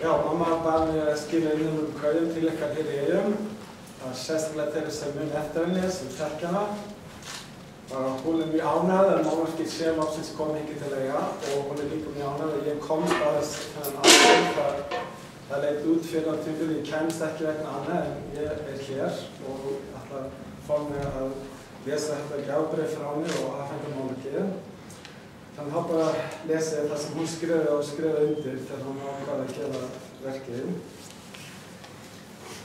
Já, mamma bað mig að skila inn kveðjum til ykkar hér í Eyjum. Það var sérstaklega þeirra sem muni eftir henni, sem þekkja hana. Hún mjög ánægð að málverkið sé loksins kom hingað til Eyja og hún líka mjög ánægð að ég komst að þennan aðeins. Það leit út fyrir á tímabili, ég kemst ekki vegna annað en ég hér og ætla að fá mig að lesa þetta gjafbréf frá henni og afhenda málverkið. Þannig þá bara lesi ég það sem hún skrifaði undir þegar hún ákvað að gera verkið.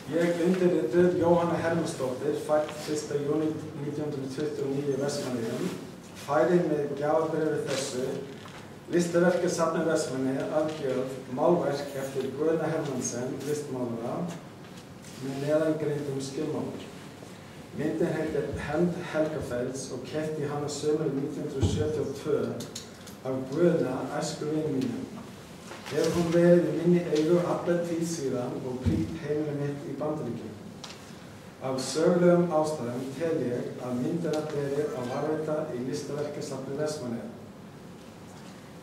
Ég undirrituð Jóhanna Hermannsdóttir, fædd 1. júní 1929 í Vestmannaeyjum, færi með gjafabréfi þessu listaverkasafni Vestmannaeyja aðgjöf málverk eftir Guðna Hermansen, listmálara, með neðangreindum skilmálum. Myndin heitir Hefnd Helgafells og keypti hana sumarið 1972 af Guðna, æskuvini mínum. Hefur hún verið í minni eigu alla tíð síðan og prýtt heimili mitt í Bandaríkjunum. Af sögulegum ástæðum tel ég að myndina beri að varðveita í listaverkasafni Vestmannaeyja.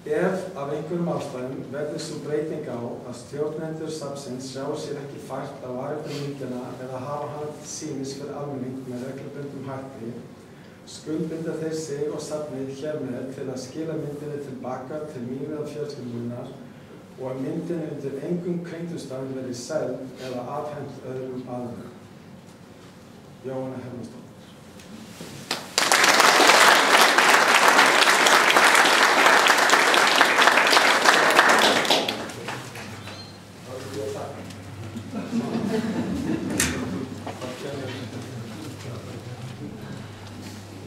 Ef af einhverjum ástæðum verður sú breyting á að stjórnendur safnsins sjá sér ekki fært að varðveita myndina eða hafa hana til sýnis fyrir almenning með reglubundnum hætti, skuldbinda þeir sig og safnið hér með til að skila myndinni tilbaka til mín eða fjölskyldunar og að myndinni undir engum kringumstæðum verði seld eða afhent öðrum aðilum. Jóhanna Hermannsdóttir.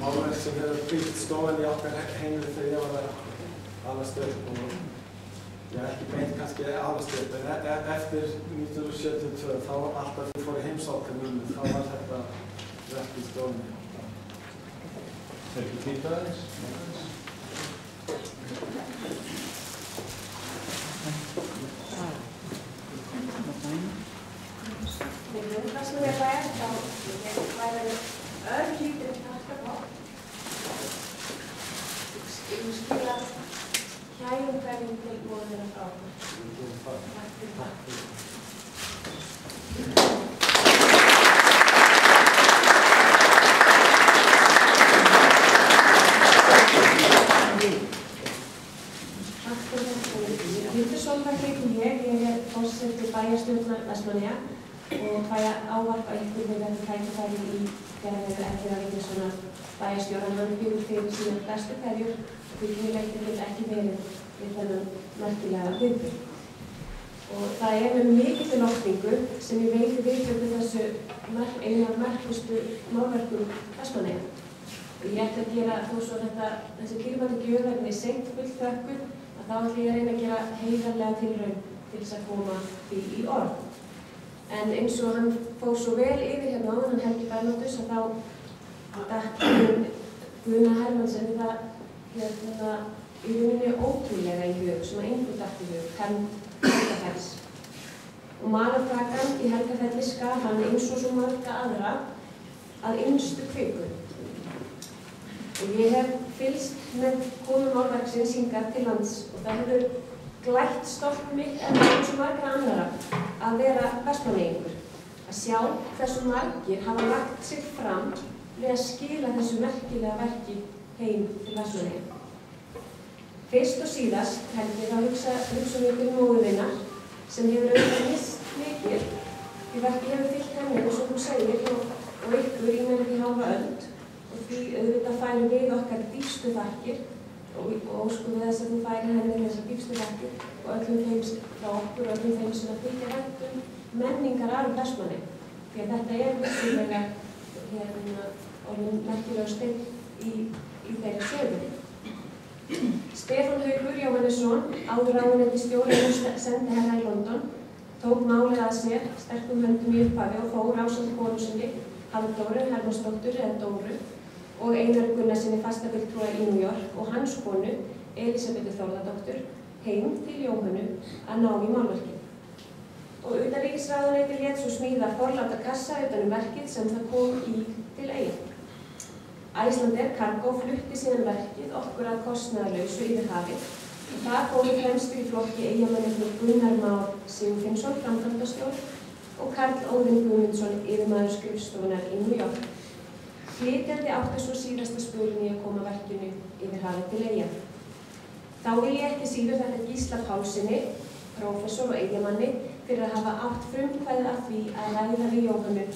Málverk sem hefur byggt stofan í okkar heimili þegar ég var að alast upp og ekki beint kannski alast upp, en eftir 1972 þá alltaf þegar ég fór í heimsókn þá var þetta verk í stofunni. Er ekki týpa aðeins? Það sem ég væri þá, ég væri örlítið taktabótt. Ég skila kærum hverjum til móðina frá okkur. Takk. Ég forseti bæjarstjórnar Vestmannaeyja og fæ ávarp að ykkur við verðum tækifæri í gerðinu eftir að við svona bæjarstjóran hann byggur fyrir sína bestu kveðjur og því vil ekki verið við þennan merkilega viðburð. Og það með mikilli lofningu sem ég veiti viðbjörðu þessu einu af merkustu málverkum Vestmannaeyja. Og ég ætla að gera þó svo þessi dýrmætu gjöf verði seint fullþökkuð að þá ætla ég að reyna að gera heiðarlega tilraun til þess að koma því í orð. En eins og hann fór svo vel yfir hérna áðan, hann Helgi Bernóttus, að þá datt Guðna Hermansen við það í rauninni ótrúlega í hug, sem að engum datt í hug, Hefnd Helgafells. Og malartakan í Helgafelli skar hann eins og svo marga aðra að innstu kviku. Og ég hef fylgst með komu málverksins hingað til lands og það hefur glætt stolt mitt en eins og margra annara að vera Vestmannaeyingur. Að sjá hversu margir hafa lagt sig fram við að skila þessu merkilega verki heim til Vestmannaeyja. Fyrst og síðast held ég að hugsa við til móður minnar sem hefur auðvitað misst mikið því verkið hefur fylgt henni eins og hún segir og ykkur í meira því hálfa öld og því auðvitað færum við okkar dýpstu þakkir og óskum við þess að þú færi henni þessar dýpstu þakkir og öllum þeim frá okkur og öllum þeim sem að þykja vænt menningararf Vestmannaeyja. Því að þetta vissulega orðinn merkilegur steinn í þeirri sögunni. Stefán Haukur Jóhannesson, áður ráðuneytisstjóri og sendiherra í London, tók málið að sér sterkum höndum í upphafi og fór ásamt konu sinni, Halldóru Hermannsdóttur eða Dóru, og Einar Gunnarsinni fastafulltrúa í New York og hans konu, Elísabetu Þórðardóttur, heim til Jóhönnu að ná í málverkið. Og utanríkisráðuneytið lét svo smíða forláta kassa utan verkið sem það kom í til Eyja. Icelandair Cargo flutti síðan verkið okkur að kostnaðarlausu yfir hafið Það fóru fremstur í flokki Eyjamennirnir Gunnar Már Sigurfinnsson, framkvæmdastjóri, og Karl Óðinn Guðmundsson, yfirmaður skrifstofunnar í New York. Flytjandi átti svo síðasta spölinn í að koma verkinu yfir hafið til Eyja. Þá vil ég ekki síður þetta Gísla Pálssyni, prófessor og Eyjamanni, fyrir að hafa átt frumkvæðið að því að ræða við Jóhannu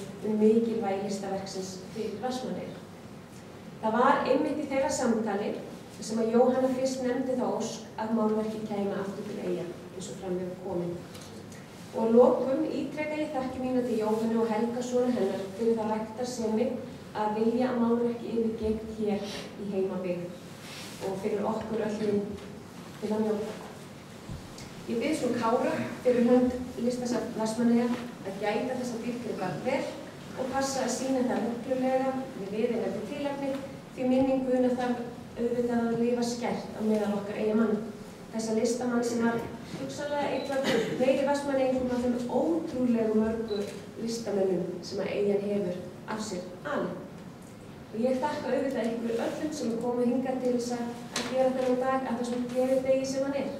mikilvægi listaverksins fyrir Vestmannaeyjar. Það var einmitt í þeirra samtali sem að Jóhanna fyrst nefndi þá ósk að málverkið kæmi aftur til Eyja, eins og fram hefur komið. Og að lokum ítreka ég þakkir mína til Jóhannu og Helga sona hennar fyrir það ræktarsemi að vilja að málverkið yfirgeymt hér í heimabyggð og fyrir okkur öllum til að njóta. Ég bið svo Kára fyrir hönd Listasafns Vestmannaeyja að gæta þessa dýrgripa vel og passa að sýna það reglulega við viðeigandi tilefni því minning Guðna þarf auðvitað að lifa skert á meðal okkar Eyjamanna. Þessa listamann sem var hugsanlega eitthvað meiri Vestmannaeyingum af þeim ótrúlegu mörgu listamönnum sem að Eyjan hefur af sér alið. Og ég þakka auðvitað ykkur öllum sem er komið hingað til þess að gera þennan dag að þessum gleðidegi sem hann er.